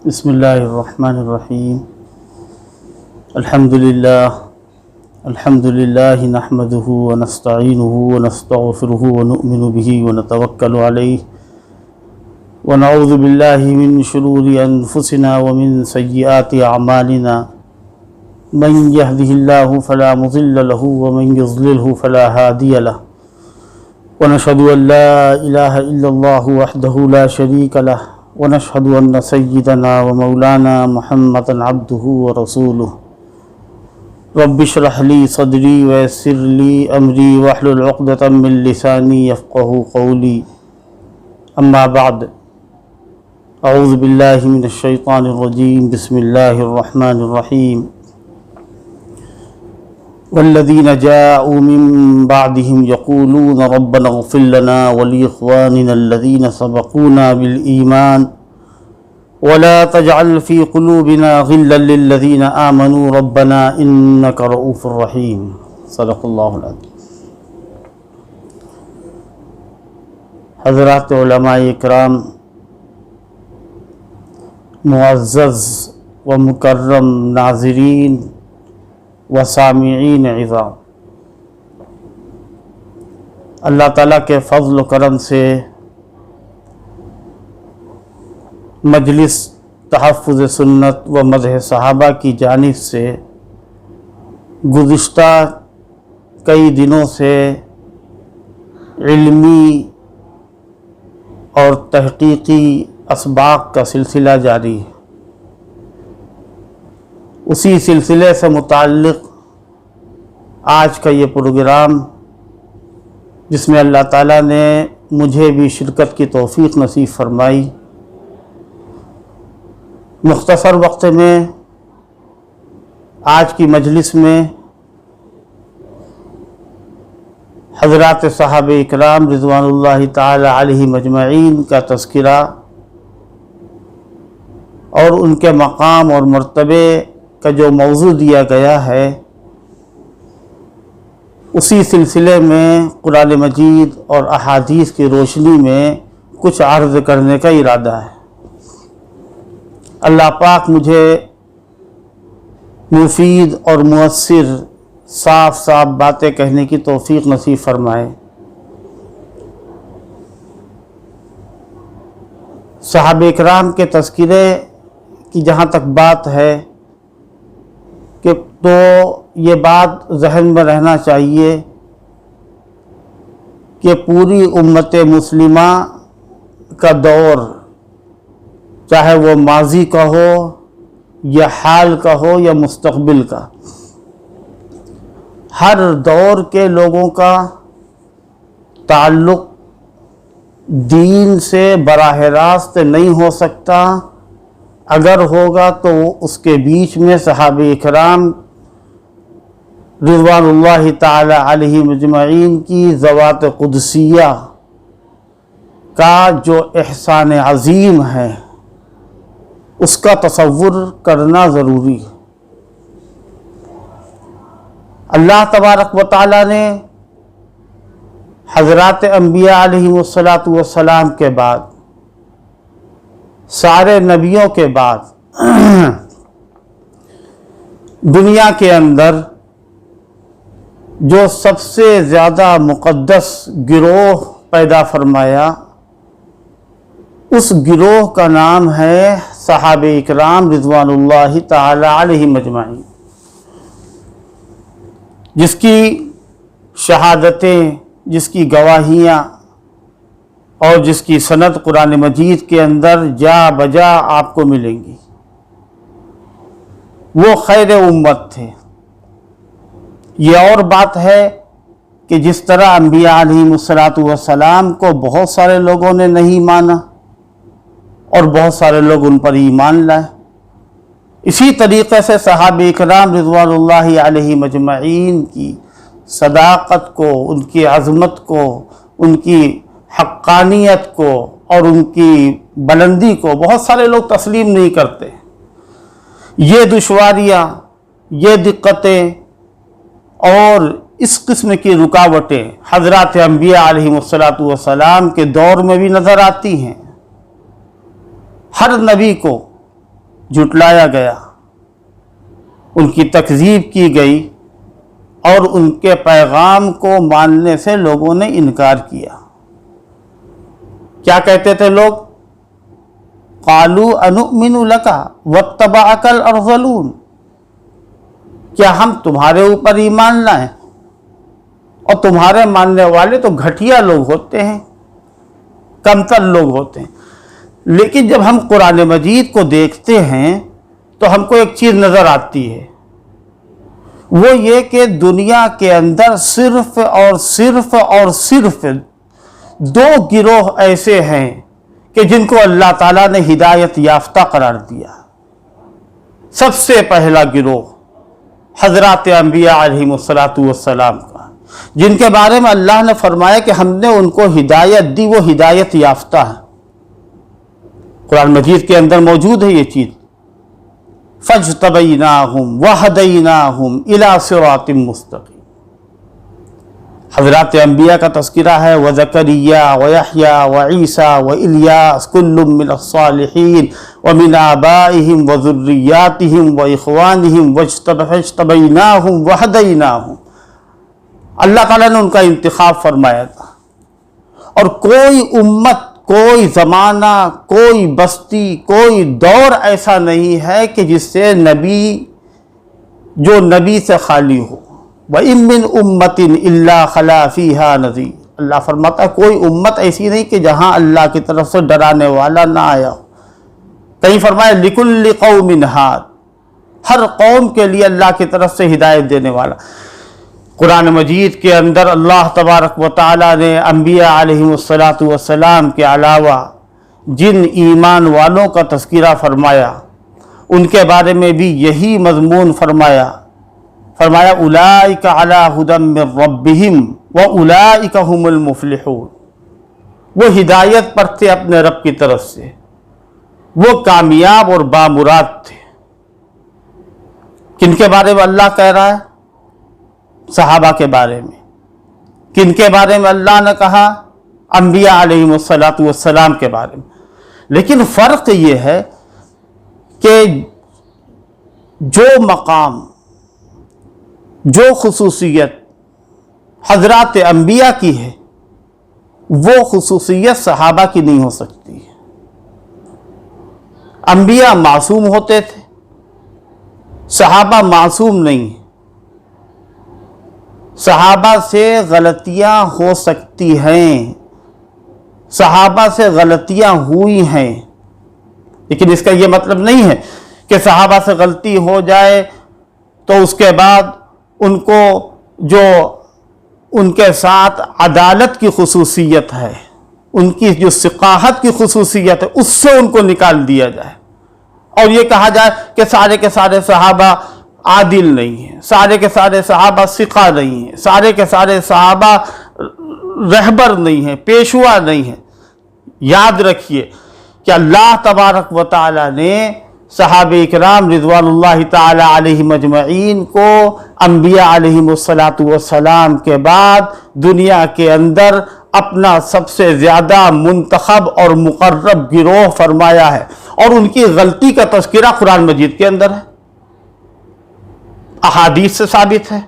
بسم اللہ الرحمن الرحیم الحمد للہ نحمده ونستعینه ونستغفره ونؤمن به ونتوکل علیہ ونعوذ باللہ من شرور انفسنا ومن سیئات اعمالنا من یهده اللہ فلا مضل له ومن یضلله فلا ہادی له ونشهد ان لا الہ الا اللہ وحدہ لا شریک له ونشهد ان سیدنا ومولانا محمدا عبده ورسوله رب اشرح لي صدري ويسر لي امري واحلل عقدة من لساني يفقهوا قولي اما بعد اعوذ بالله من الشيطان الرجيم بسم الله الرحمن الرحيم والذين جاءوا من بعدهم يقولون ربنا اغفر لنا ولإخواننا الذين سبقونا بالإيمان ولا تجعل في قلوبنا غلا للذين آمنوا ربنا إنك رؤوف رحيم صدق اللہ العظیم۔ حضرات علماء اکرام، معزز و مکرم ناظرین و سامعین عظام، اللہ تعالیٰ کے فضل و کرم سے مجلس تحفظ سنت و مدح صحابہ کی جانب سے گزشتہ کئی دنوں سے علمی اور تحقیقی اسباق کا سلسلہ جاری ہے۔ اسی سلسلے سے متعلق آج کا یہ پروگرام، جس میں اللہ تعالیٰ نے مجھے بھی شرکت کی توفیق نصیب فرمائی، مختصر وقت میں آج کی مجلس میں حضرات صحابہ اکرام رضوان اللہ تعالی علیہ مجمعین کا تذکرہ اور ان کے مقام اور مرتبے کا جو موضوع دیا گیا ہے، اسی سلسلے میں قرآن مجید اور احادیث کی روشنی میں کچھ عرض کرنے کا ارادہ ہے۔ اللہ پاک مجھے مفید اور مؤثر صاف باتیں کہنے کی توفیق نصیب فرمائے۔ صحابہ اکرام کے تذکرے کی جہاں تک بات ہے کہ تو یہ بات ذہن میں رہنا چاہیے کہ پوری امت مسلمہ کا دور، چاہے وہ ماضی کا ہو یا حال کا ہو یا مستقبل کا، ہر دور کے لوگوں کا تعلق دین سے براہ راست نہیں ہو سکتا۔ اگر ہوگا تو اس کے بیچ میں صحابہ اکرام رضوان اللہ تعالی علیہ مجمعین کی ذوات قدسیہ کا جو احسان عظیم ہے، اس کا تصور کرنا ضروری ہے۔ اللہ تبارک و تعالی نے حضرات انبیاء علیہ الصلاۃ کے بعد، سارے نبیوں کے بعد، دنیا کے اندر جو سب سے زیادہ مقدس گروہ پیدا فرمایا، اس گروہ کا نام ہے صحابہ اکرام رضوان اللہ تعالی علیہ مجمعین، جس کی شہادتیں، جس کی گواہیاں اور جس کی سند قرآن مجید کے اندر جا بجا آپ کو ملیں گی۔ وہ خیر امت تھے۔ یہ اور بات ہے کہ جس طرح انبیاء علیہ السلام کو بہت سارے لوگوں نے نہیں مانا اور بہت سارے لوگ ان پر ایمان لائے، اسی طریقے سے صحابہ اکرام رضوان اللہ علیہ مجمعین کی صداقت کو، ان کی عظمت کو، ان کی حقانیت کو اور ان کی بلندی کو بہت سارے لوگ تسلیم نہیں کرتے۔ یہ دشواریاں، یہ دقتیں اور اس قسم کی رکاوٹیں حضرات انبیاء علیہ السلام کے دور میں بھی نظر آتی ہیں۔ ہر نبی کو جھٹلایا گیا، ان کی تکذیب کی گئی اور ان کے پیغام کو ماننے سے لوگوں نے انکار کیا۔ کیا کہتے تھے لوگ؟ قالوا انؤمن لک واتبعک الارذلون، کیا ہم تمہارے اوپر ایمان لائیں؟ اور تمہارے ماننے والے تو گھٹیا لوگ ہوتے ہیں، کمتر لوگ ہوتے ہیں۔ لیکن جب ہم قرآن مجید کو دیکھتے ہیں تو ہم کو ایک چیز نظر آتی ہے، وہ یہ کہ دنیا کے اندر صرف اور صرف دو گروہ ایسے ہیں کہ جن کو اللہ تعالیٰ نے ہدایت یافتہ قرار دیا۔ سب سے پہلا گروہ حضرات انبیاء علیہم السلام کا، جن کے بارے میں اللہ نے فرمایا کہ ہم نے ان کو ہدایت دی، وہ ہدایت یافتہ ہیں۔ قرآن مجید کے اندر موجود ہے یہ چیز، فَاجْتَبَيْنَاهُمْ وَهَدَيْنَاهُمْ إِلَىٰ صِرَاطٍ مُسْتَقِيمٍ۔ حضرات انبیاء کا تذکرہ ہے، وَزَكَرِيَّا وَيَحْيَا وَعِيسَى وَإِلْيَاسَ كُلٌّ مِّنَ الصَّالِحِينَ وَمِنْ آبَائِهِمْ وَذُرِّيَّاتِهِمْ وَإِخْوَانِهِمْ وَاجْتَبَيْنَاهُمْ وَهَدَيْنَاهُمْ۔ اللہ تعالیٰ نے ان کا انتخاب فرمایا تھا، اور کوئی امت، کوئی زمانہ، کوئی بستی، کوئی دور ایسا نہیں ہے کہ جس سے نبی، جو نبی سے خالی ہو۔ وَإِن مِّنْ أُمَّةٍ إِلَّا خَلَا فِيهَا نَذِيرٌ، اللہ فرماتا ہے کوئی امت ایسی نہیں کہ جہاں اللہ کی طرف سے ڈرانے والا نہ آیا ہو۔ کہیں فرمایا لِكُلِّ قَوْمٍ ہاد، ہر قوم کے لیے اللہ کی طرف سے ہدایت دینے والا۔ قرآن مجید کے اندر اللہ تبارک و تعالیٰ نے انبیاء علیہم السلام کے علاوہ جن ایمان والوں کا تذکرہ فرمایا ان کے بارے میں بھی یہی مضمون فرمایا اولئک علی ھدی من ربہم واولئک ھم المفلحون، وہ ہدایت پر تھے اپنے رب کی طرف سے، وہ کامیاب اور بامراد تھے۔ کن کے بارے میں اللہ کہہ رہا ہے؟ صحابہ کے بارے میں۔ کن کے بارے میں اللہ نے کہا؟ انبیاء علیہم السلام کے بارے میں۔ لیکن فرق یہ ہے کہ جو مقام، جو خصوصیت حضرات انبیاء کی ہے، وہ خصوصیت صحابہ کی نہیں ہو سکتی۔ انبیاء معصوم ہوتے تھے، صحابہ معصوم نہیں ہیں۔ صحابہ سے غلطیاں ہو سکتی ہیں، صحابہ سے غلطیاں ہوئی ہیں، لیکن اس کا یہ مطلب نہیں ہے کہ صحابہ سے غلطی ہو جائے تو اس کے بعد ان کو جو ان کے ساتھ عدالت کی خصوصیت ہے، ان کی جو ثقاہت کی خصوصیت ہے، اس سے ان کو نکال دیا جائے اور یہ کہا جائے کہ سارے کے سارے صحابہ عادل نہیں ہیں، سارے کے سارے صحابہ ثقہ نہیں ہیں، سارے کے سارے صحابہ رہبر نہیں ہیں، پیشوا نہیں ہیں۔ یاد رکھیے کہ اللہ تبارک و تعالی نے صحابہ اکرام رضوان اللہ تعالی علیہم اجمعین کو انبیاء علیہم السلام کے بعد دنیا کے اندر اپنا سب سے زیادہ منتخب اور مقرب گروہ فرمایا ہے، اور ان کی غلطی کا تذکرہ قرآن مجید کے اندر ہے، احادیث سے ثابت ہے۔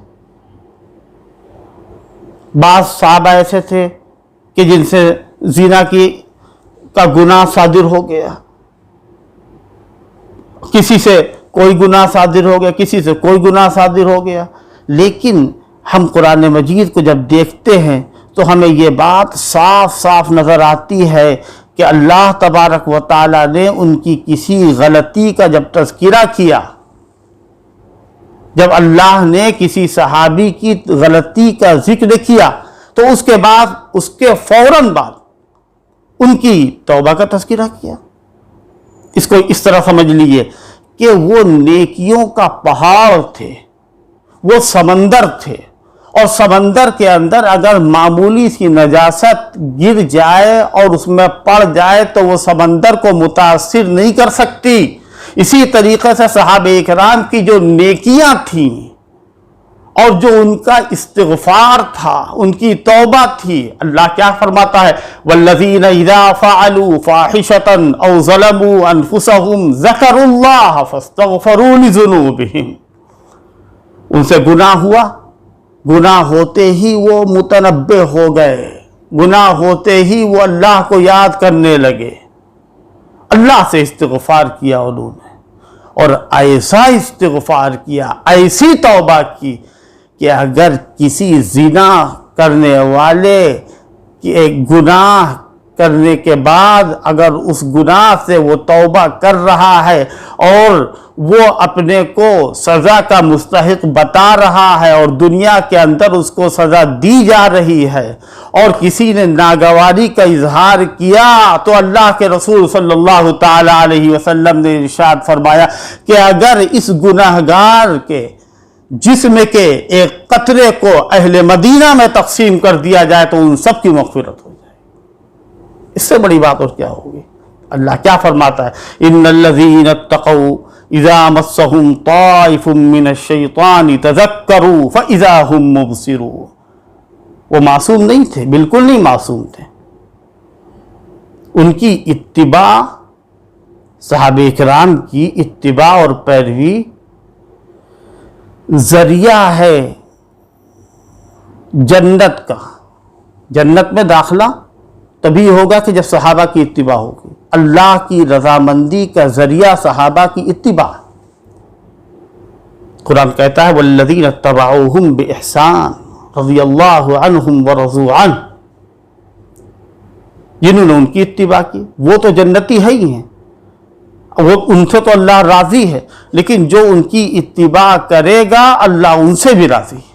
بعض صحابہ ایسے تھے کہ جن سے زنا کا گناہ صادر ہو گیا، کسی سے کوئی گناہ صادر ہو گیا، کسی سے کوئی گناہ صادر ہو گیا، لیکن ہم قرآن مجید کو جب دیکھتے ہیں تو ہمیں یہ بات صاف صاف نظر آتی ہے کہ اللہ تبارک و تعالی نے ان کی کسی غلطی کا جب تذکرہ کیا، جب اللہ نے کسی صحابی کی غلطی کا ذکر کیا تو اس کے بعد، اس کے فوراً بعد ان کی توبہ کا تذکرہ کیا۔ اس کو اس طرح سمجھ لیجئے کہ وہ نیکیوں کا پہاڑ تھے، وہ سمندر تھے، اور سمندر کے اندر اگر معمولی سی نجاست گر جائے اور اس میں پڑ جائے تو وہ سمندر کو متاثر نہیں کر سکتی۔ اسی طریقے سے صحابہ اکرام کی جو نیکیاں تھیں اور جو ان کا استغفار تھا، ان کی توبہ تھی، اللہ کیا فرماتا ہے؟ والذین اذا فعلوا فاحشۃ او ظلموا انفسهم ذکروا اللہ فاستغفروا لذنوبہم. ان سے گناہ ہوا، گناہ ہوتے ہی وہ متنبہ ہو گئے، گناہ ہوتے ہی وہ اللہ کو یاد کرنے لگے، اللہ سے استغفار کیا انہوں نے، اور ایسا استغفار کیا، ایسی توبہ کی کہ اگر کسی زنا کرنے والے کہ ایک گناہ کرنے کے بعد اگر اس گناہ سے وہ توبہ کر رہا ہے اور وہ اپنے کو سزا کا مستحق بتا رہا ہے اور دنیا کے اندر اس کو سزا دی جا رہی ہے، اور کسی نے ناگواری کا اظہار کیا، تو اللہ کے رسول صلی اللہ تعالی علیہ وسلم نے ارشاد فرمایا کہ اگر اس گناہگار کے جسم کے ایک قطرے کو اہل مدینہ میں تقسیم کر دیا جائے تو ان سب کی مغفرت ہو جائے. اس سے بڑی بات اور کیا ہوگی؟ اللہ کیا فرماتا ہے؟ ان الذین اتقوا اذا مسهم طائف من الشیطان تذکروا فاذا هم مبصرون. وہ معصوم نہیں تھے، بالکل نہیں معصوم تھے. ان کی اتباع، صحابہ کرام کی اتباع اور پیروی ذریعہ ہے جنت کا. جنت میں داخلہ تبھی ہوگا کہ جب صحابہ کی اتباع ہوگی. اللہ کی رضامندی کا ذریعہ صحابہ کی اتباع. قرآن کہتا ہے والذین اتبعوہم بإحسان رضی اللہ عنہم ورضوا عنہ. جنہوں نے ان کی اتباع کی وہ تو جنتی ہے ہی ہیں، وہ ان سے تو اللہ راضی ہے، لیکن جو ان کی اتباع کرے گا اللہ ان سے بھی راضی ہے.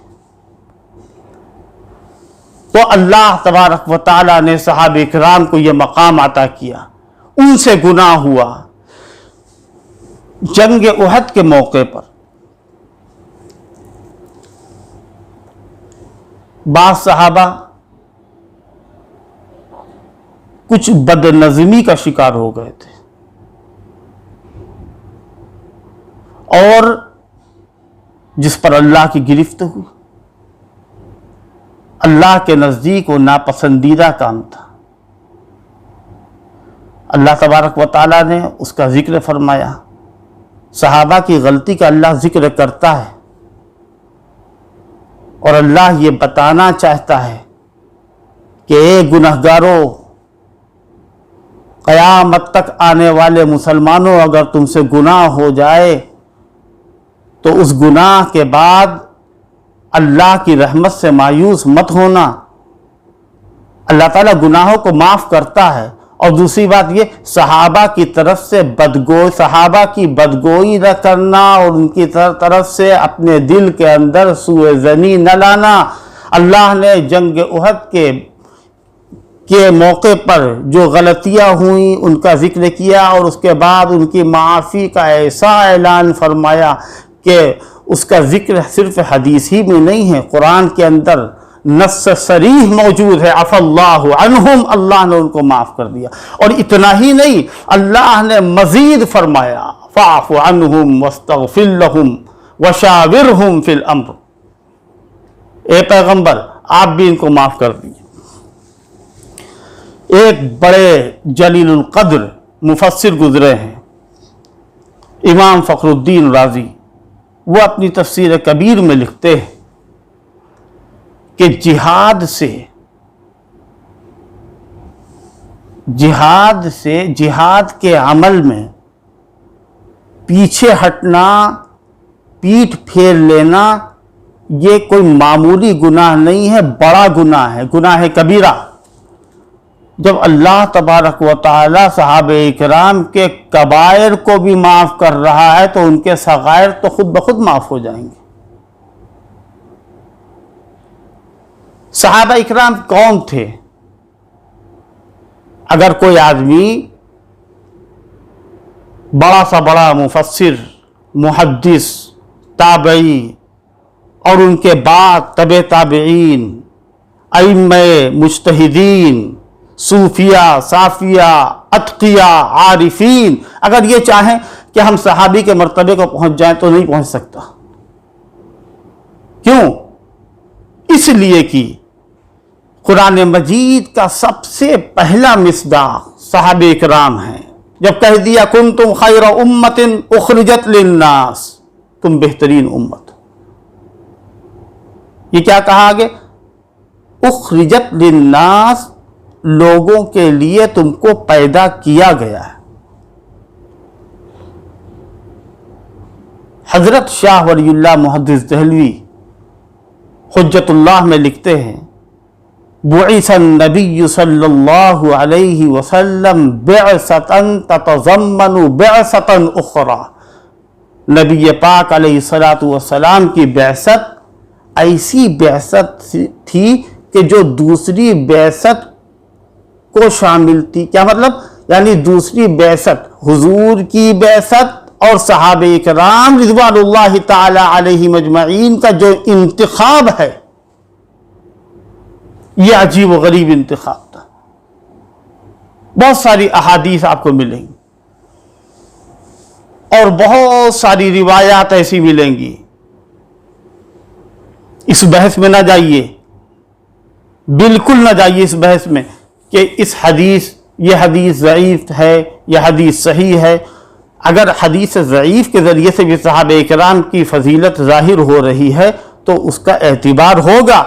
تو اللہ تبارک و تعالیٰ نے صحابہ کرام کو یہ مقام عطا کیا. ان سے گناہ ہوا جنگ احد کے موقع پر. بعض صحابہ کچھ بد نظمی کا شکار ہو گئے تھے اور جس پر اللہ کی گرفت ہوئی. اللہ کے نزدیک وہ ناپسندیدہ کام تھا. اللہ تبارک و تعالیٰ نے اس کا ذکر فرمایا. صحابہ کی غلطی کا اللہ ذکر کرتا ہے اور اللہ یہ بتانا چاہتا ہے کہ اے گنہگاروں، قیامت تک آنے والے مسلمانوں، اگر تم سے گناہ ہو جائے تو اس گناہ کے بعد اللہ کی رحمت سے مایوس مت ہونا. اللہ تعالیٰ گناہوں کو معاف کرتا ہے. اور دوسری بات یہ، صحابہ کی طرف سے صحابہ کی بدگوئی نہ کرنا اور ان کی طرف سے اپنے دل کے اندر سوء ظنی نہ لانا. اللہ نے جنگ احد کے موقع پر جو غلطیاں ہوئیں ان کا ذکر کیا اور اس کے بعد ان کی معافی کا ایسا اعلان فرمایا کہ اس کا ذکر صرف حدیث ہی میں نہیں ہے، قرآن کے اندر نص صریح موجود ہے. عفا اللہ عنہم، اللہ نے ان کو معاف کر دیا. اور اتنا ہی نہیں، اللہ نے مزید فرمایا فاعف عنہم واستغفر لہم وشاورہم فی الامر. اے پیغمبر آپ بھی ان کو معاف کر دیجیے. ایک بڑے جلیل القدر مفسر گزرے ہیں، امام فخر الدین رازی. وہ اپنی تفسیر کبیر میں لکھتے ہیں کہ جہاد کے عمل میں پیچھے ہٹنا، پیٹھ پھیر لینا، یہ کوئی معمولی گناہ نہیں ہے، بڑا گناہ ہے، گناہ کبیرہ. جب اللہ تبارک و تعالی صحابہ اکرام کے کبائر کو بھی معاف کر رہا ہے تو ان کے صغائر تو خود بخود معاف ہو جائیں گے. صحابہ اکرام کون تھے؟ اگر کوئی آدمی بڑا سا بڑا مفسر، محدث، تابعی اور ان کے بعد تبع تابعین، ائمہ مجتہدین، صوفیاء، صافیہ، اتقیاء، عارفین، اگر یہ چاہیں کہ ہم صحابی کے مرتبے کو پہنچ جائیں تو نہیں پہنچ سکتا، کیوں؟ اس لیے کہ قرآن مجید کا سب سے پہلا مصداق صحابہ اکرام ہیں. جب کہہ دیا کنتم خیر امت اخرجت للناس، تم بہترین امت، یہ کیا کہا آگے؟ اخرجت للناس، لوگوں کے لیے تم کو پیدا کیا گیا ہے. حضرت شاہ ولی اللہ محدث دہلوی حجت اللہ میں لکھتے ہیں بعث النبی صلی اللہ علیہ وسلم بعثتا تتضمن بعثتا اخرى، نبی پاک علیہ السلام کی بعثت ایسی بعثت تھی کہ جو دوسری بعثت کو شامل تھی. کیا مطلب؟ یعنی دوسری بعثت، حضور کی بعثت اور صحابہ اکرام رضوان اللہ تعالی علیہ مجمعین کا جو انتخاب ہے، یہ عجیب و غریب انتخاب تھا. بہت ساری احادیث آپ کو ملیں گی اور بہت ساری روایات ایسی ملیں گی. اس بحث میں نہ جائیے، بالکل نہ جائیے اس بحث میں کہ یہ حدیث ضعیف ہے، یہ حدیث صحیح ہے. اگر حدیث ضعیف کے ذریعے سے بھی صحابہ اکرام کی فضیلت ظاہر ہو رہی ہے تو اس کا اعتبار ہوگا،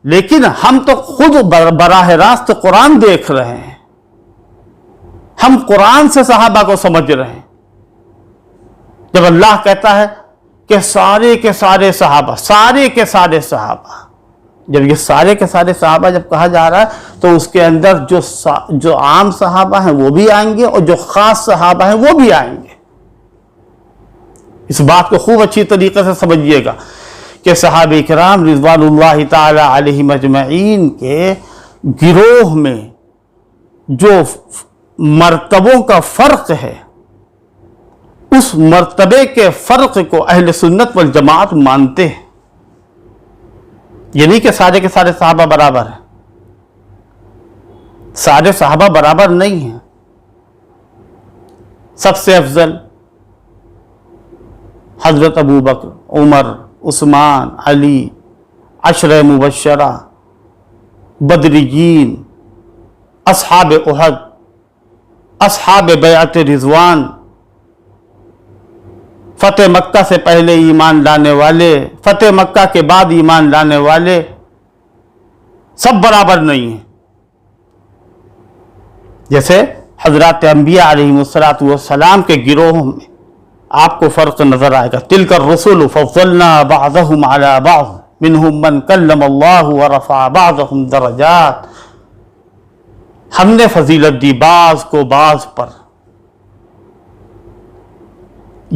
لیکن ہم تو خود براہ راست قرآن دیکھ رہے ہیں، ہم قرآن سے صحابہ کو سمجھ رہے ہیں. جب اللہ کہتا ہے کہ سارے کے سارے صحابہ، جب یہ سارے کے سارے صحابہ جب کہا جا رہا ہے تو اس کے اندر جو عام صحابہ ہیں وہ بھی آئیں گے اور جو خاص صحابہ ہیں وہ بھی آئیں گے. اس بات کو خوب اچھی طریقے سے سمجھیے گا کہ صحابہ اکرام رضوان اللہ تعالی علیہ مجمعین کے گروہ میں جو مرتبوں کا فرق ہے، اس مرتبے کے فرق کو اہل سنت والجماعت مانتے ہیں. یہ نہیں کہ سارے کے سارے صحابہ برابر ہیں، سارے صحابہ برابر نہیں ہیں. سب سے افضل حضرت ابو بکر، عمر، عثمان، علی، عشرہ مبشرہ، بدریین، اصحاب احد، اصحاب بیعت رضوان، فتح مکہ سے پہلے ایمان لانے والے، فتح مکہ کے بعد ایمان لانے والے، سب برابر نہیں ہیں. جیسے حضرات انبیاء علیہ السلام کے گروہوں میں آپ کو فرق نظر آئے گا. تلک الرسل فضلنا بعضهم على بعض منهم من کلم اللہ ورفع بعضهم درجات. ہم نے فضیلت دی بعض کو بعض پر.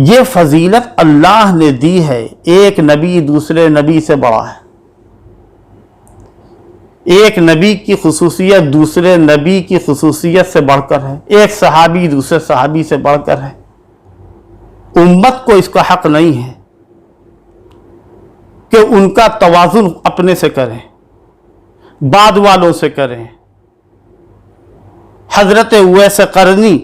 یہ فضیلت اللہ نے دی ہے. ایک نبی دوسرے نبی سے بڑا ہے. ایک نبی کی خصوصیت دوسرے نبی کی خصوصیت سے بڑھ کر ہے. ایک صحابی دوسرے صحابی سے بڑھ کر ہے. امت کو اس کا حق نہیں ہے کہ ان کا توازن اپنے سے کریں، بعد والوں سے کریں. حضرت اویس قرنی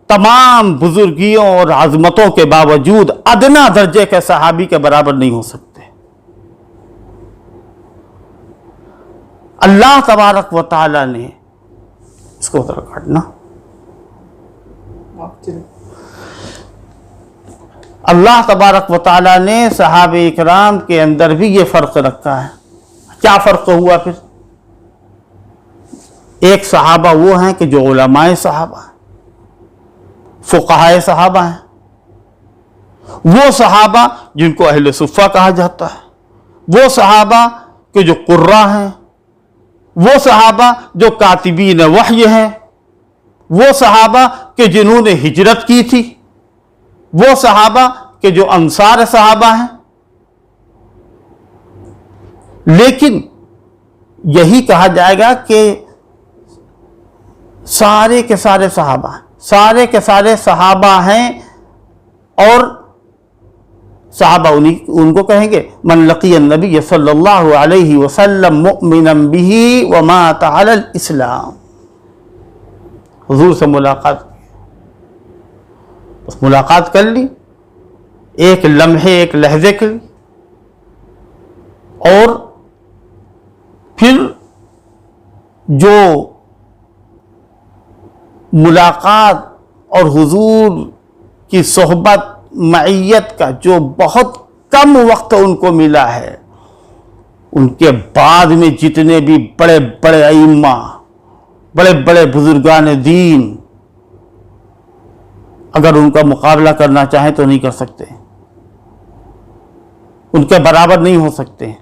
تمام بزرگیوں اور عظمتوں کے باوجود ادنا درجے کے صحابی کے برابر نہیں ہو سکتے. اللہ تبارک و تعالی نے اس کو ذرا کاٹنا، اللہ تبارک و تعالی نے صحابہ اکرام کے اندر بھی یہ فرق رکھا ہے. کیا فرق ہوا پھر؟ ایک صحابہ وہ ہیں کہ جو علماء صحابہ ہیں، فقہائے صحابہ ہیں. وہ صحابہ جن کو اہل صفہ کہا جاتا ہے، وہ صحابہ کہ جو قراء ہیں، وہ صحابہ جو کاتبین وحی ہیں، وہ صحابہ کہ جنہوں نے ہجرت کی تھی، وہ صحابہ کہ جو انصار صحابہ ہیں. لیکن یہی کہا جائے گا کہ سارے کے سارے صحابہ ہیں، سارے کے سارے صحابہ ہیں. اور صحابہ ان کو کہیں گے من لقی النبی صلی اللہ علیہ وسلم مؤمنا به ومات علی الاسلام. حضور سے ملاقات کی، بس ملاقات کر لی ایک لمحے ایک لحظے کے لیے، اور پھر جو ملاقات اور حضور کی صحبت معیت کا جو بہت کم وقت ان کو ملا ہے، ان کے بعد میں جتنے بھی بڑے بڑے ائمہ، بڑے بڑے بزرگان دین، اگر ان کا مقابلہ کرنا چاہیں تو نہیں کر سکتے، ان کے برابر نہیں ہو سکتے۔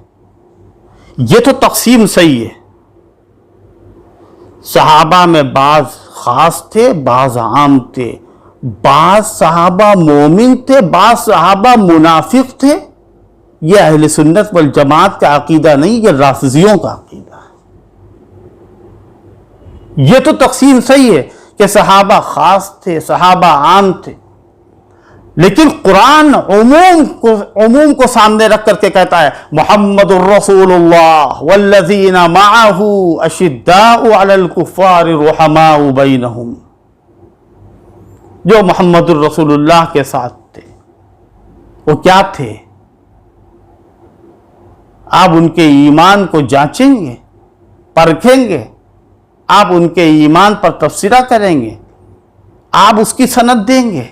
یہ تو تقسیم صحیح ہے۔ صحابہ میں بعض خاص تھے، بعض عام تھے، بعض صحابہ مومن تھے، بعض صحابہ منافق تھے۔ یہ اہل سنت والجماعت کا عقیدہ نہیں، یہ رافضیوں کا عقیدہ ہے۔ یہ تو تقسیم صحیح ہے کہ صحابہ خاص تھے، صحابہ عام تھے، لیکن قرآن عموم کو سامنے رکھ کر کے کہتا ہے محمد الرسول اللہ والذین معہ اشداء علی الکفار رحماء بینہم۔ جو محمد الرسول اللہ کے ساتھ تھے وہ کیا تھے؟ آپ ان کے ایمان کو جانچیں گے، پرکھیں گے، آپ ان کے ایمان پر تبصرہ کریں گے، آپ اس کی سند دیں گے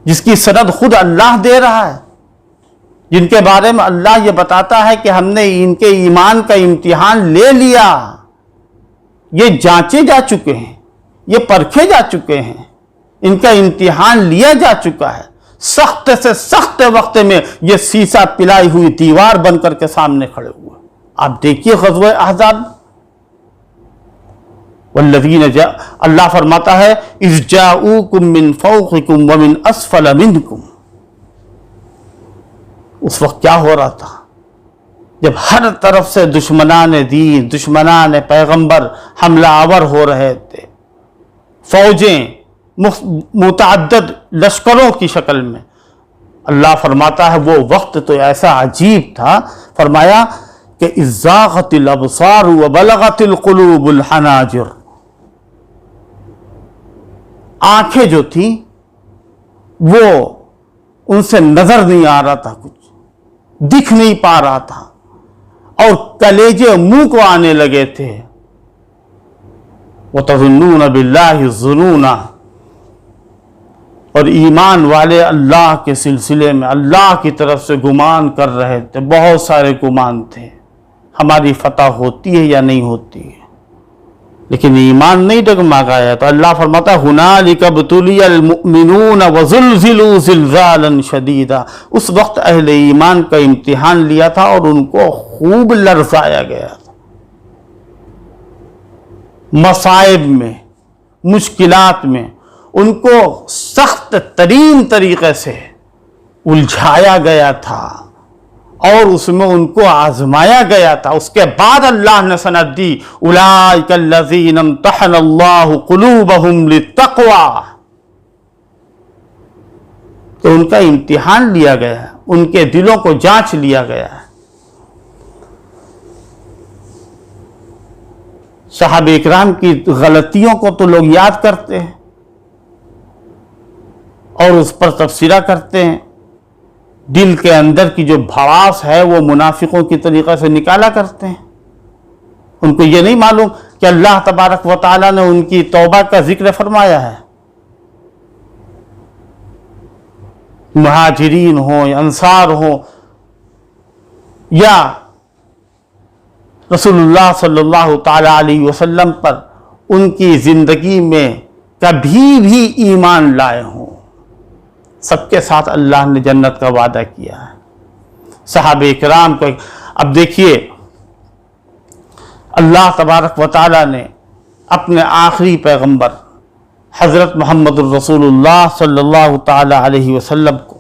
جس کی سند خود اللہ دے رہا ہے، جن کے بارے میں اللہ یہ بتاتا ہے کہ ہم نے ان کے ایمان کا امتحان لے لیا، یہ جانچے جا چکے ہیں، یہ پرکھے جا چکے ہیں، ان کا امتحان لیا جا چکا ہے۔ سخت سے سخت وقت میں یہ سیسا پلائی ہوئی دیوار بن کر کے سامنے کھڑے ہوئے۔ آپ دیکھیے غزوہ احزاب، والذین اللہ فرماتا ہے اذ جاؤکم من فوقکم ومن اسفل منکم۔ اس وقت کیا ہو رہا تھا جب ہر طرف سے دشمنان دین، دشمنان پیغمبر حملہ آور ہو رہے تھے، فوجیں متعدد لشکروں کی شکل میں۔ اللہ فرماتا ہے وہ وقت تو ایسا عجیب تھا، فرمایا کہ اذ زاغت الابصار وبلغت القلوب الحناجر۔ آنکھیں جو تھیں وہ ان سے نظر نہیں آ رہا تھا، کچھ دکھ نہیں پا رہا تھا، اور کلیجے منہ کو آنے لگے تھے۔ وَتَظُنُّونَ بِاللَّهِ الظُّنُونَ، اور ایمان والے اللہ کے سلسلے میں اللہ کی طرف سے گمان کر رہے تھے، بہت سارے گمان تھے، ہماری فتح ہوتی ہے یا نہیں ہوتی ہے، لیکن ایمان نہیں ڈگمگایا۔ تو اللہ فرماتا ہے هُنَالِكَ ابْتُلِيَ الْمُؤْمِنُونَ وَزُلْزِلُوا زِلْزَالًا شَدِيدًا۔ اس وقت اہل ایمان کا امتحان لیا تھا اور ان کو خوب لرزایا گیا تھا، مصائب میں، مشکلات میں ان کو سخت ترین طریقے سے الجھایا گیا تھا اور اس میں ان کو آزمایا گیا تھا۔ اس کے بعد اللہ نے سند دی اولئک الذین امتحن اللہ قلوبہم للتقوی، تو ان کا امتحان لیا گیا ہے، ان کے دلوں کو جانچ لیا گیا ہے۔ صحابہ اکرام کی غلطیوں کو تو لوگ یاد کرتے ہیں اور اس پر تبصرہ کرتے ہیں، دل کے اندر کی جو بھڑاس ہے وہ منافقوں کی طریقے سے نکالا کرتے ہیں۔ ان کو یہ نہیں معلوم کہ اللہ تبارک و تعالیٰ نے ان کی توبہ کا ذکر فرمایا ہے، مہاجرین ہوں یا انصار ہوں یا رسول اللہ صلی اللہ تعالیٰ علیہ وسلم پر ان کی زندگی میں کبھی بھی ایمان لائے ہوں، سب کے ساتھ اللہ نے جنت کا وعدہ کیا ہے۔ صحابہ اکرام کو اب دیکھیے، اللہ تبارک و تعالیٰ نے اپنے آخری پیغمبر حضرت محمد الرسول اللہ صلی اللہ تعالیٰ علیہ وسلم کو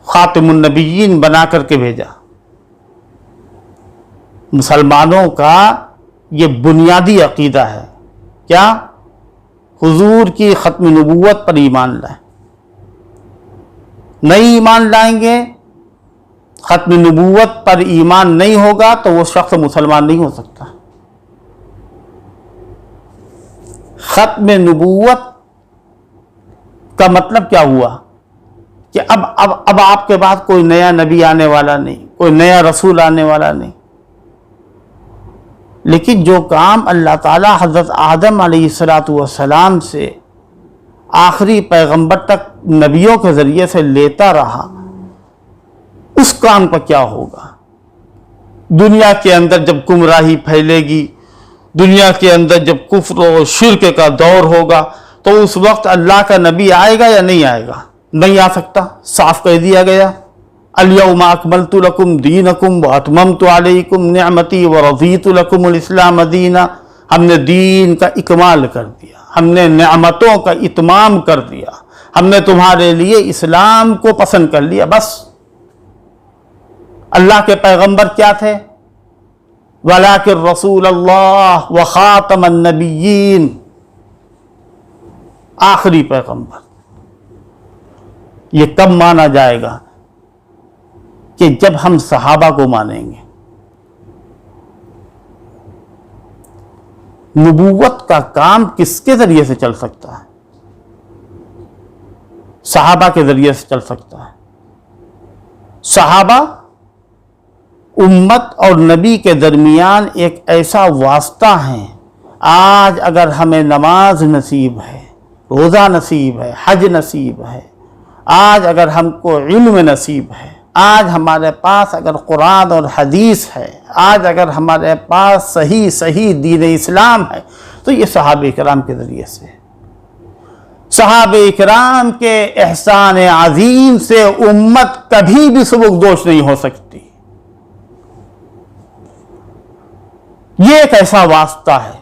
خاتم النبیین بنا کر کے بھیجا۔ مسلمانوں کا یہ بنیادی عقیدہ ہے، کیا؟ حضور کی ختم نبوت پر ایمان لائیں۔ نہیں ایمان لائیں گے، ختم نبوت پر ایمان نہیں ہوگا تو وہ شخص مسلمان نہیں ہو سکتا۔ ختم نبوت کا مطلب کیا ہوا کہ اب آپ کے بعد کوئی نیا نبی آنے والا نہیں، کوئی نیا رسول آنے والا نہیں. لیکن جو کام اللہ تعالیٰ حضرت آدم علیہ السلام سے آخری پیغمبر تک نبیوں کے ذریعے سے لیتا رہا، اس کام کا کیا ہوگا؟ دنیا کے اندر جب گمراہی پھیلے گی، دنیا کے اندر جب کفر و شرک کا دور ہوگا، تو اس وقت اللہ کا نبی آئے گا یا نہیں آئے گا؟ نہیں آ سکتا. صاف کہہ دیا گیا، الیوم اکملت لکم دینکم واتممت علیکم نعمتی ورضیت لکم الاسلام دینا. ہم نے دین کا اکمال کر دیا، ہم نے نعمتوں کا اتمام کر دیا، ہم نے تمہارے لیے اسلام کو پسند کر لیا. بس. اللہ کے پیغمبر کیا تھے؟ وَلَٰكِن رَّسُولَ اللَّهِ وَخَاتَمَ النَّبِيِّينَ، آخری پیغمبر. یہ کب مانا جائے گا؟ کہ جب ہم صحابہ کو مانیں گے. نبوت کا کام کس کے ذریعے سے چل سکتا ہے؟ صحابہ کے ذریعے سے چل سکتا ہے. صحابہ امت اور نبی کے درمیان ایک ایسا واسطہ ہیں. آج اگر ہمیں نماز نصیب ہے، روزہ نصیب ہے، حج نصیب ہے، آج اگر ہم کو علم نصیب ہے، آج ہمارے پاس اگر قرآن اور حدیث ہے، آج اگر ہمارے پاس صحیح دین اسلام ہے، تو یہ صحابہ کرام کے ذریعے سے. صحابہ کرام کے احسان عظیم سے امت کبھی بھی سبکدوش نہیں ہو سکتی. یہ ایک ایسا واسطہ ہے.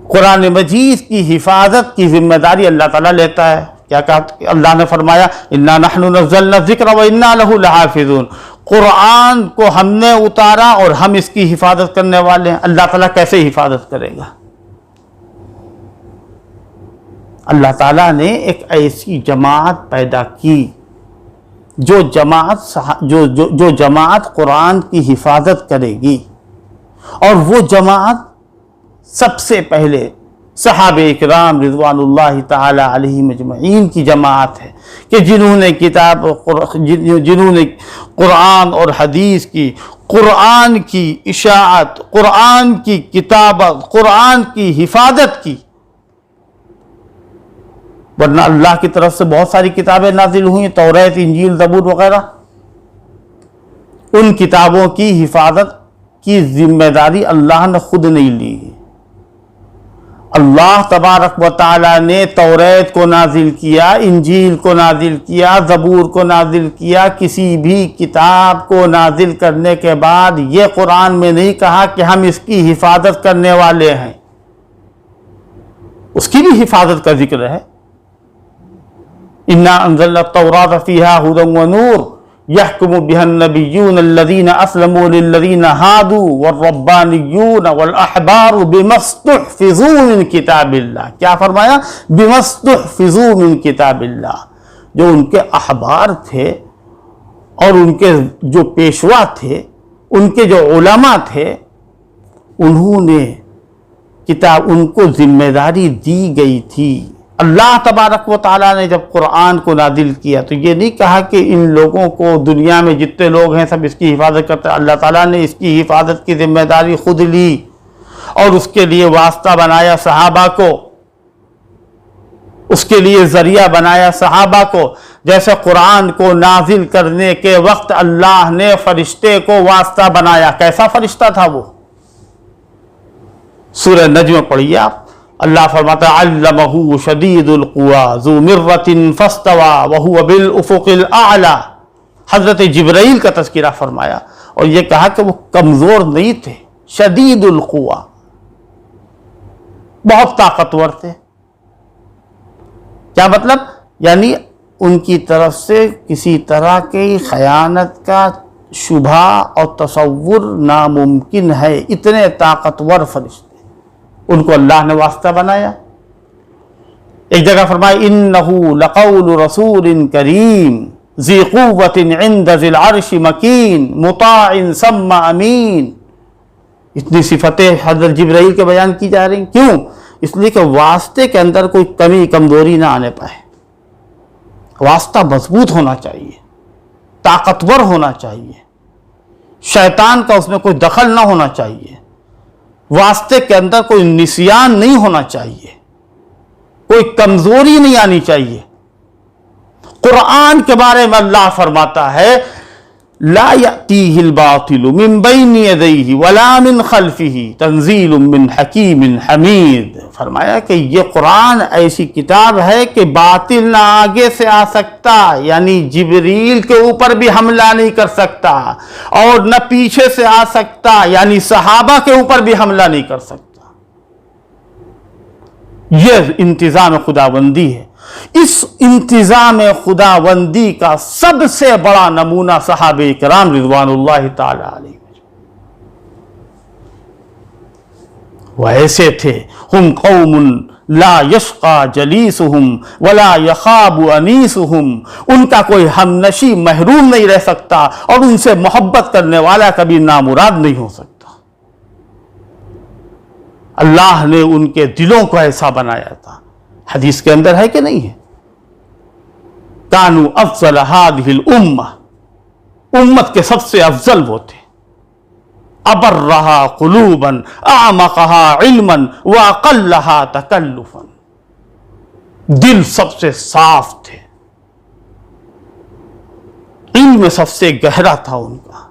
قرآن مجید کی حفاظت کی ذمہ داری اللہ تعالیٰ لیتا ہے. کیا کہا اللہ نے فرمایا اِنَّا نَحْنُ نَزَّلْنَا الذِّكْرَ وَإِنَّا لَهُ لَحَافِظُونَ. قرآن کو ہم نے اتارا اور ہم اس کی حفاظت کرنے والے ہیں. اللہ تعالیٰ کیسے حفاظت کرے گا؟ اللہ تعالیٰ نے ایک ایسی جماعت پیدا کی جو جماعت قرآن کی حفاظت کرے گی، اور وہ جماعت سب سے پہلے صحابہ اکرام رضوان اللہ تعالی علیہم اجمعین کی جماعت ہے، کہ جنہوں نے قرآن اور حدیث کی، قرآن کی اشاعت، قرآن کی کتابت، قرآن کی حفاظت کی. ورنہ اللہ کی طرف سے بہت ساری کتابیں نازل ہوئیں، توریت، انجیل، زبور وغیرہ. ان کتابوں کی حفاظت کی ذمہ داری اللہ نے خود نہیں لی. اللہ تبارک و تعالیٰ نے توریت کو نازل کیا، انجیل کو نازل کیا، زبور کو نازل کیا. کسی بھی کتاب کو نازل کرنے کے بعد یہ قرآن میں نہیں کہا کہ ہم اس کی حفاظت کرنے والے ہیں. اس کی بھی حفاظت کا ذکر ہے. اِنَّا أَنزَلْنَا التَّوْرَاةَ فِيهَا هُدًى وَنُورٌ يَحْكُمُ بِهَا النَّبِيُّونَ الَّذِينَ أَسْلَمُوا لِلَّذِينَ هَادُوا وَالرَّبَّانِيُّونَ وَالْأَحْبَارُ بِمَا اسْتُحْفِظُوا مِنْ كِتَابِ اللَّهِ. کیا فرمایا؟ بِمَا اسْتُحْفِظُوا مِنْ كِتَابِ اللَّهِ. جو ان کے احبار تھے اور ان کے جو پیشوا تھے، ان کے جو علماء تھے، انہوں نے ان کو ذمہ داری دی گئی تھی. اللہ تبارک و تعالیٰ نے جب قرآن کو نازل کیا تو یہ نہیں کہا کہ ان لوگوں کو، دنیا میں جتنے لوگ ہیں سب اس کی حفاظت کرتے ہیں. اللہ تعالیٰ نے اس کی حفاظت کی ذمہ داری خود لی اور اس کے لیے واسطہ بنایا صحابہ کو، اس کے لیے ذریعہ بنایا صحابہ کو. جیسے قرآن کو نازل کرنے کے وقت اللہ نے فرشتے کو واسطہ بنایا. کیسا فرشتہ تھا وہ؟ سورہ نجم پڑھیے آپ. اللہ فرماتا ہے علمہ شدید القویٰ ذو مرۃ فاستویٰ وہو بالافق الاعلیٰ. حضرت جبرائیل کا تذکرہ فرمایا اور یہ کہا کہ وہ کمزور نہیں تھے، شدید القویٰ، بہت طاقتور تھے. کیا مطلب؟ یعنی ان کی طرف سے کسی طرح کی خیانت کا شبہ اور تصور ناممکن ہے. اتنے طاقتور فرشتے، ان کو اللہ نے واسطہ بنایا. ایک جگہ فرمایا انہو لقول رسول کریم ذی قوت عند ذی العرش مکین مطاع ثم امین. اتنی صفتیں حضرت جبرائیل کے بیان کی جا رہی ہیں. کیوں؟ اس لیے کہ واسطے کے اندر کوئی کمی کمزوری نہ آنے پائے. واسطہ مضبوط ہونا چاہیے. طاقتور ہونا چاہیے، شیطان کا اس میں کوئی دخل نہ ہونا چاہیے، واسطے کے اندر کوئی نسیان نہیں ہونا چاہیے، کوئی کمزوری نہیں آنی چاہیے۔ قرآن کے بارے میں اللہ فرماتا ہے لا یأتیہ الباطل من بین یدیہ ولا من خلفہ تنزیل من حکیم حمید۔ فرمایا کہ یہ قرآن ایسی کتاب ہے کہ باطل نہ آگے سے آ سکتا، یعنی جبریل کے اوپر بھی حملہ نہیں کر سکتا، اور نہ پیچھے سے آ سکتا، یعنی صحابہ کے اوپر بھی حملہ نہیں کر سکتا۔ یہ انتظام خداوندی ہے۔ اس انتظام خداوندی کا سب سے بڑا نمونہ صحابہ کرام رضوان اللہ تعالی علیہ وہ ایسے تھے، ہم قوم لا یشقى جلیسہم ولا یخاب انیسہم، ان کا کوئی ہمنشی محروم نہیں رہ سکتا اور ان سے محبت کرنے والا کبھی نامراد نہیں ہو سکتا۔ اللہ نے ان کے دلوں کو ایسا بنایا تھا، حدیث کے اندر ہے کہ نہیں ہے؟ کانوا افضل هذه الامہ، امت کے سب سے افضل وہ تھے، ابرها قلوبا اعمقها علما واقلها تکلفا، دل سب سے صاف تھے، علم سب سے گہرا تھا ان کا۔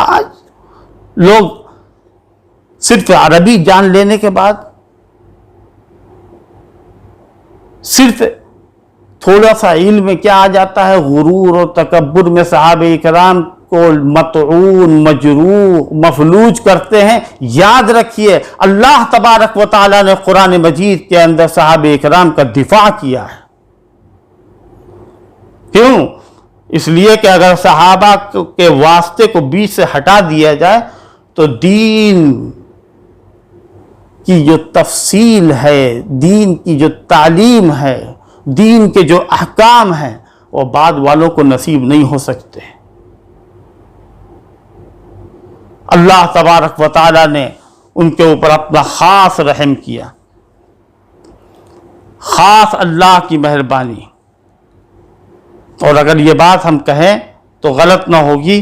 آج لوگ صرف عربی جان لینے کے بعد، صرف تھوڑا سا علم میں کیا آ جاتا ہے، غرور اور تکبر میں صحابہ کرام کو مطعون، مجروح، مفلوج کرتے ہیں۔ یاد رکھیے اللہ تبارک و تعالی نے قرآن مجید کے اندر صحابہ کرام کا دفاع کیا ہے۔ کیوں؟ اس لیے کہ اگر صحابہ کے واسطے کو بیچ سے ہٹا دیا جائے تو دین کی جو تفصیل ہے، دین کی جو تعلیم ہے، دین کے جو احکام ہیں، وہ بعد والوں کو نصیب نہیں ہو سکتے۔ اللہ تبارک و تعالی نے ان کے اوپر اپنا خاص رحم کیا، خاص اللہ کی مہربانی۔ اور اگر یہ بات ہم کہیں تو غلط نہ ہوگی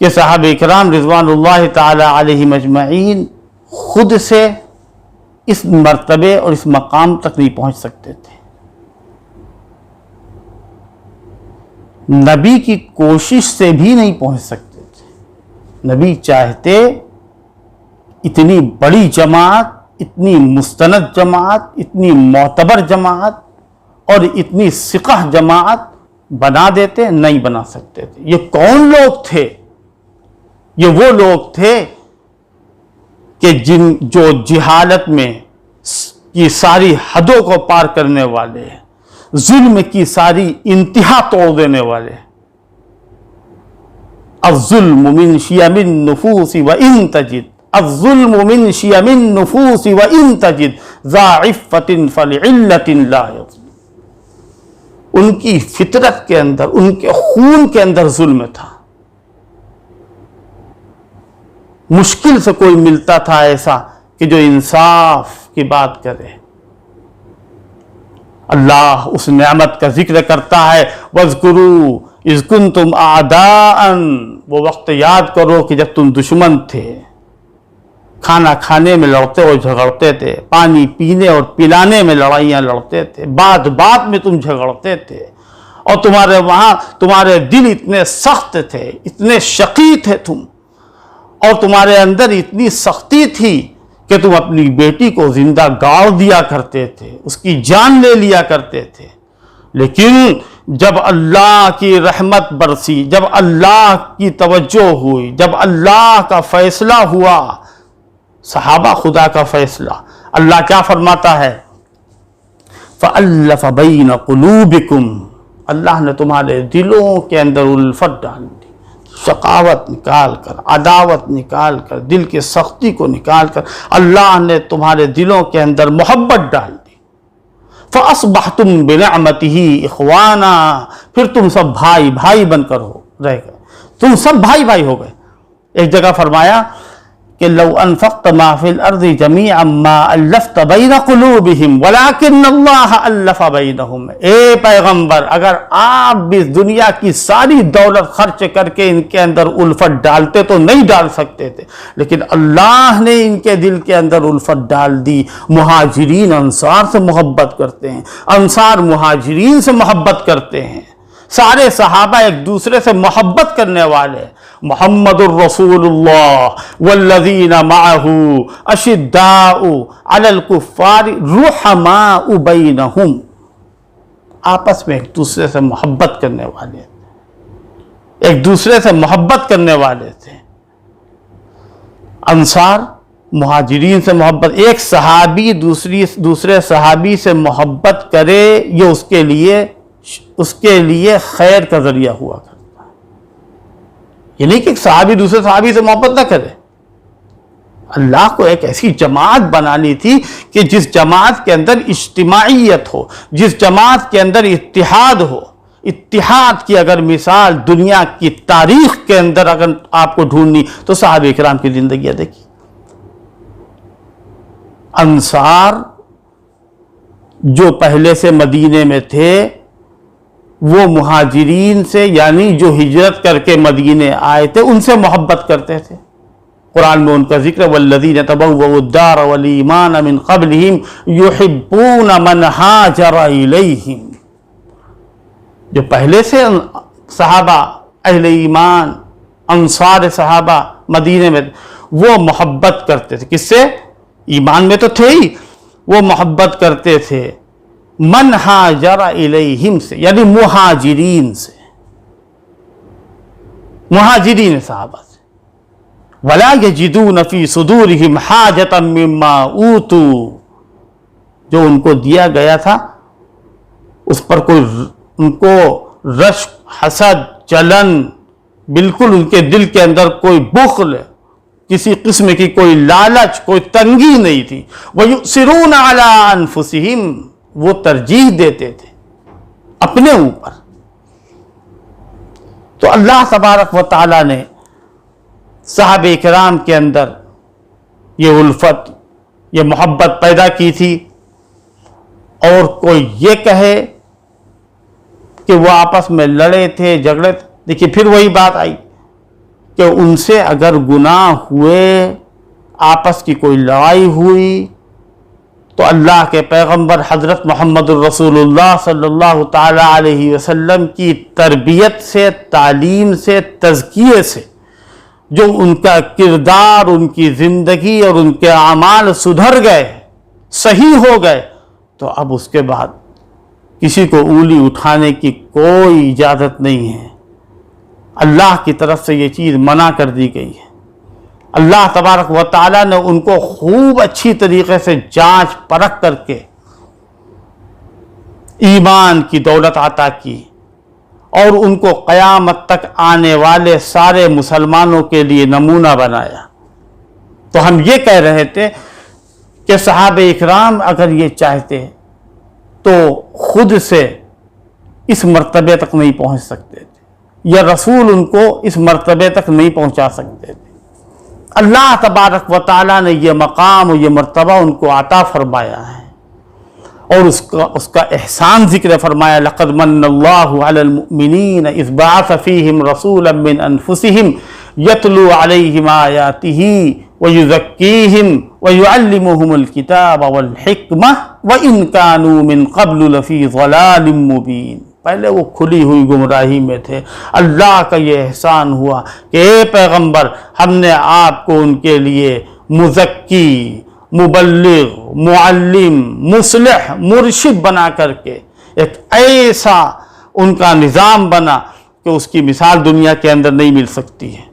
کہ صحابہ کرام رضوان اللہ تعالی علیہم اجمعین خود سے اس مرتبے اور اس مقام تک نہیں پہنچ سکتے تھے۔ نبی کی کوشش سے بھی نہیں پہنچ سکتے تھے۔ نبی چاہتے اتنی بڑی جماعت، اتنی مستند جماعت، اتنی معتبر جماعت اور اتنی ثقہ جماعت بنا دیتے، نہیں بنا سکتے تھے۔ یہ کون لوگ تھے؟ یہ وہ لوگ تھے کہ جو جہالت میں کی ساری حدوں کو پار کرنے والے، ظلم کی ساری انتہا توڑ دینے والے۔ الظلم من شیم النفوس وان تجد، الظلم من شیم النفوس وان تجد ذا عفت فلعلت لا یظلم۔ ان کی فطرت کے اندر، ان کے خون کے اندر ظلم تھا۔ مشکل سے کوئی ملتا تھا ایسا کہ جو انصاف کی بات کرے۔ اللہ اس نعمت کا ذکر کرتا ہے، وَاذْكُرُوا اِذْ كُنْتُمْ أَعْدَاءً، وہ وقت یاد کرو کہ جب تم دشمن تھے، کھانا کھانے میں لڑتے اور جھگڑتے تھے، پانی پینے اور پلانے میں لڑائیاں لڑتے تھے، بات بات میں تم جھگڑتے تھے، اور تمہارے دل اتنے سخت تھے، اتنے شقی تھے تم، اور تمہارے اندر اتنی سختی تھی کہ تم اپنی بیٹی کو زندہ گاڑ دیا کرتے تھے، اس کی جان لے لیا کرتے تھے۔ لیکن جب اللہ کی رحمت برسی، جب اللہ کی توجہ ہوئی، جب اللہ کا فیصلہ ہوا، صحابہ خدا کا فیصلہ، اللہ کیا فرماتا ہے؟ فَأَلَّفَ بَيْنَ قُلُوبِكُمْ، اللہ نے تمہارے دلوں کے اندر الفت ڈال دی، شقاوت نکال کر، عداوت نکال کر، دل کی سختی کو نکال کر اللہ نے تمہارے دلوں کے اندر محبت ڈال دی۔ فَأَصْبَحْتُمْ بِنِعْمَتِهِ إِخْوَانًا، پھر تم سب بھائی بھائی بن کر رہ گئے، تم سب بھائی بھائی ہو گئے۔ ایک جگہ فرمایا کہ لو انفقت ما فی الارض جمیعا ما الفت بین قلوبہم ولکن اللہ الف بینہم. اے پیغمبر، اگر آپ بھی دنیا کی ساری دولت خرچ کر کے ان کے اندر الفت ڈالتے تو نہیں ڈال سکتے تھے، لیکن اللہ نے ان کے دل کے اندر الفت ڈال دی. مہاجرین انصار سے محبت کرتے ہیں، انصار مہاجرین سے محبت کرتے ہیں، سارے صحابہ ایک دوسرے سے محبت کرنے والے. محمد الرسول اللہ والذین معہ اشداء علی الکفار رحماء بینہم. آپس میں ایک دوسرے سے محبت کرنے والے، ایک دوسرے سے محبت کرنے والے تھے. انصار مہاجرین سے محبت، ایک صحابی دوسرے صحابی سے محبت کرے یہ اس کے لیے خیر کا ذریعہ ہوا کرتا ہے. یہ نہیں کہ صحابی دوسرے صحابی سے محبت نہ کرے. اللہ کو ایک ایسی جماعت بنانی تھی کہ جس جماعت کے اندر اجتماعیت ہو، جس جماعت کے اندر اتحاد ہو. اتحاد کی اگر مثال دنیا کی تاریخ کے اندر اگر آپ کو ڈھونڈنی تو صحابہ کرام کی زندگیاں دیکھی. انصار جو پہلے سے مدینے میں تھے وہ مہاجرین سے، یعنی جو ہجرت کر کے مدینے آئے تھے، ان سے محبت کرتے تھے. قرآن میں ان کا ذکر ہے والذین تبوؤوا الدار والایمان من قبلہم یحبون من ہاجر الیہم. جو پہلے سے صحابہ اہل ایمان انصار صحابہ مدینے میں وہ محبت کرتے تھے. کس سے؟ ایمان میں تو تھے ہی، وہ محبت کرتے تھے من ہاجر الیہم سے، یعنی مہاجرین سے، مہاجرین صحابہ سے. ولا یجدون فی صدورہم حاجۃ مما اوتوا. جو ان کو دیا گیا تھا اس پر کوئی ان کو رشک، حسد، جلن، بالکل ان کے دل کے اندر کوئی بخل، کسی قسم کی کوئی لالچ، کوئی تنگی نہیں تھی. وَيُؤْثِرُونَ عَلَىٰ أَنفُسِهِمْ. وہ ترجیح دیتے تھے اپنے اوپر. تو اللہ تبارک و تعالیٰ نے صحابہ کرام کے اندر یہ الفت، یہ محبت پیدا کی تھی. اور کوئی یہ کہے کہ وہ آپس میں لڑے تھے، جھگڑے تھے، دیکھیے پھر وہی بات آئی کہ ان سے اگر گناہ ہوئے، آپس کی کوئی لڑائی ہوئی، تو اللہ کے پیغمبر حضرت محمد الرسول اللہ صلی اللہ تعالی علیہ وسلم کی تربیت سے، تعلیم سے، تزکیے سے جو ان کا کردار، ان کی زندگی اور ان کے اعمال سدھر گئے، صحیح ہو گئے، تو اب اس کے بعد کسی کو انگلی اٹھانے کی کوئی اجازت نہیں ہے. اللہ کی طرف سے یہ چیز منع کر دی گئی ہے. اللہ تبارک و تعالیٰ نے ان کو خوب اچھی طریقے سے جانچ پرکھ کر کے ایمان کی دولت عطا کی اور ان کو قیامت تک آنے والے سارے مسلمانوں کے لیے نمونہ بنایا. تو ہم یہ کہہ رہے تھے کہ صحابہ اکرام اگر یہ چاہتے تو خود سے اس مرتبے تک نہیں پہنچ سکتے تھے، یا رسول ان کو اس مرتبے تک نہیں پہنچا سکتے تھے. اللہ تبارک و تعالیٰ نے یہ مقام اور یہ مرتبہ ان کو عطا فرمایا ہے، اور اس کا احسان ذکر فرمایا. لقد من اللہ علی المؤمنین اذ بعث فیہم رسولا من انفسہم یتلو علیہم آیاتہ ویزکیہم ویعلمہم الکتاب والحکمہ وان کانوا من قبل لفی ضلال مبین. پہلے وہ کھلی ہوئی گمراہی میں تھے. اللہ کا یہ احسان ہوا کہ اے پیغمبر، ہم نے آپ کو ان کے لیے مزکی، مبلغ، معلم، مصلح، مرشد بنا کر کے ایک ایسا ان کا نظام بنا کہ اس کی مثال دنیا کے اندر نہیں مل سکتی ہے.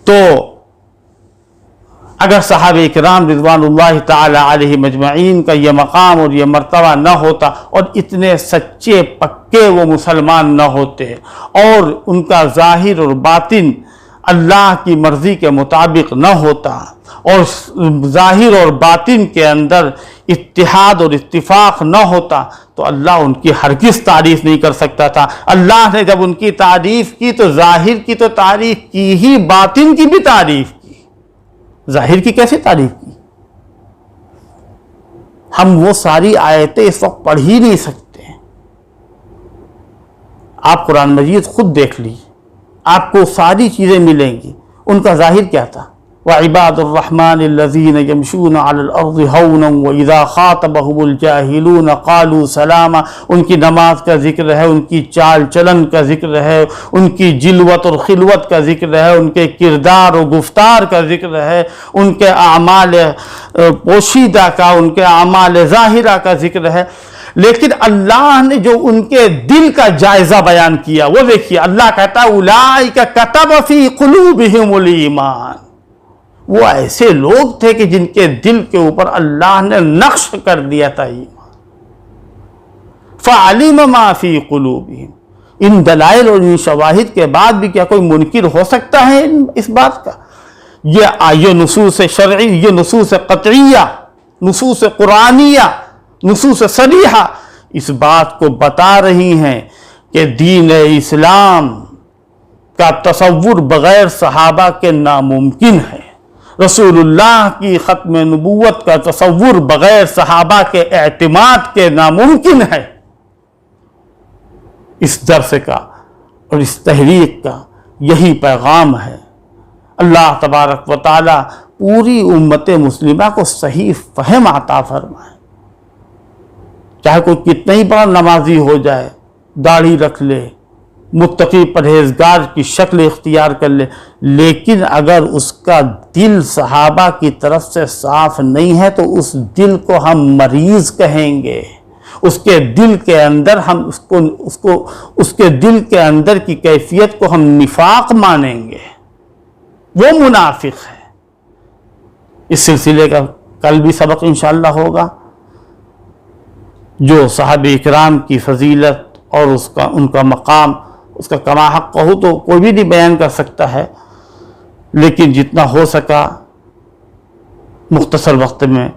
تو اگر صحابہ کرام رضوان اللہ تعالی علیہ مجمعین کا یہ مقام اور یہ مرتبہ نہ ہوتا، اور اتنے سچے پکے وہ مسلمان نہ ہوتے، اور ان کا ظاہر اور باطن اللہ کی مرضی کے مطابق نہ ہوتا، اور ظاہر اور باطن کے اندر اتحاد اور اتفاق نہ ہوتا تو اللہ ان کی ہرگز تعریف نہیں کر سکتا تھا۔ اللہ نے جب ان کی تعریف کی تو ظاہر کی تو تعریف کی ہی، باطن کی بھی تعریف کی، ظاہر کی کیسے تعریف کی؟ ہم وہ ساری آیتیں اس وقت پڑھ ہی نہیں سکتے۔ آپ قرآن مجید خود دیکھ لیجیے، آپ کو ساری چیزیں ملیں گی۔ ان کا ظاہر کیا تھا؟ وَعِبَادُ الرَّحْمَنِ الَّذِينَ يَمْشُونَ عَلَى الْأَرْضِ هَوْنًا وَإِذَا خَاطَبَهُمُ الْجَاهِلُونَ قَالُوا سَلَامًا۔ ان کی نماز کا ذکر ہے، ان کی چال چلن کا ذکر ہے، ان کی جلوت اور خلوت کا ذکر ہے، ان کے کردار و گفتار کا ذکر ہے، ان کے اعمال پوشیدہ کا، ان کے اعمال ظاہرہ کا ذکر ہے۔ لیکن اللہ نے جو ان کے دل کا جائزہ بیان کیا وہ دیکھیے، اللہ کہتا ہے اولئک کتب فی قلوبہم الایمان۔ وہ ایسے لوگ تھے کہ جن کے دل کے اوپر اللہ نے نقش کر دیا تھا ایمان۔ فعلم ما فی قلوبہم۔ ان دلائل اور ان شواہد کے بعد بھی کیا کوئی منکر ہو سکتا ہے اس بات کا؟ یہ نصوص شرعی، یہ نصوص قطعیہ، نصوص قرآنیہ، نصوص صریحہ اس بات کو بتا رہی ہیں کہ دین اسلام کا تصور بغیر صحابہ کے ناممکن ہے۔ رسول اللہ کی ختم نبوت کا تصور بغیر صحابہ کے اعتماد کے ناممکن ہے۔ اس درس کا اور اس تحریک کا یہی پیغام ہے۔ اللہ تبارک و تعالی پوری امت مسلمہ کو صحیح فہم عطا فرمائے۔ چاہے کوئی کتنا ہی بڑا نمازی ہو جائے، داڑھی رکھ لے، متقی پرہیزگار کی شکل اختیار کر لے، لیکن اگر اس کا دل صحابہ کی طرف سے صاف نہیں ہے تو اس دل کو ہم مریض کہیں گے۔ اس کے دل کے اندر ہم اس کے دل کے اندر کی کیفیت کو ہم نفاق مانیں گے، وہ منافق ہے۔ اس سلسلے کا کل بھی سبق انشاءاللہ ہوگا۔ جو صحابہ اکرام کی فضیلت اور ان کا مقام، اس کا کما حق ہو تو کوئی بھی نہیں بیان کر سکتا ہے، لیکن جتنا ہو سکا مختصر وقت میں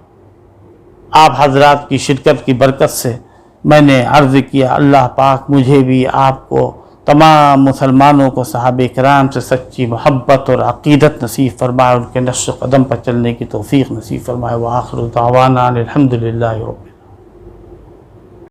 آپ حضرات کی شرکت کی برکت سے میں نے عرض کیا۔ اللہ پاک مجھے بھی، آپ کو، تمام مسلمانوں کو صحابہ کرام سے سچی محبت اور عقیدت نصیب فرمائے، ان کے نقش قدم پر چلنے کی توفیق نصیب فرمائے۔ وآخر دعوانا الحمدللہ رب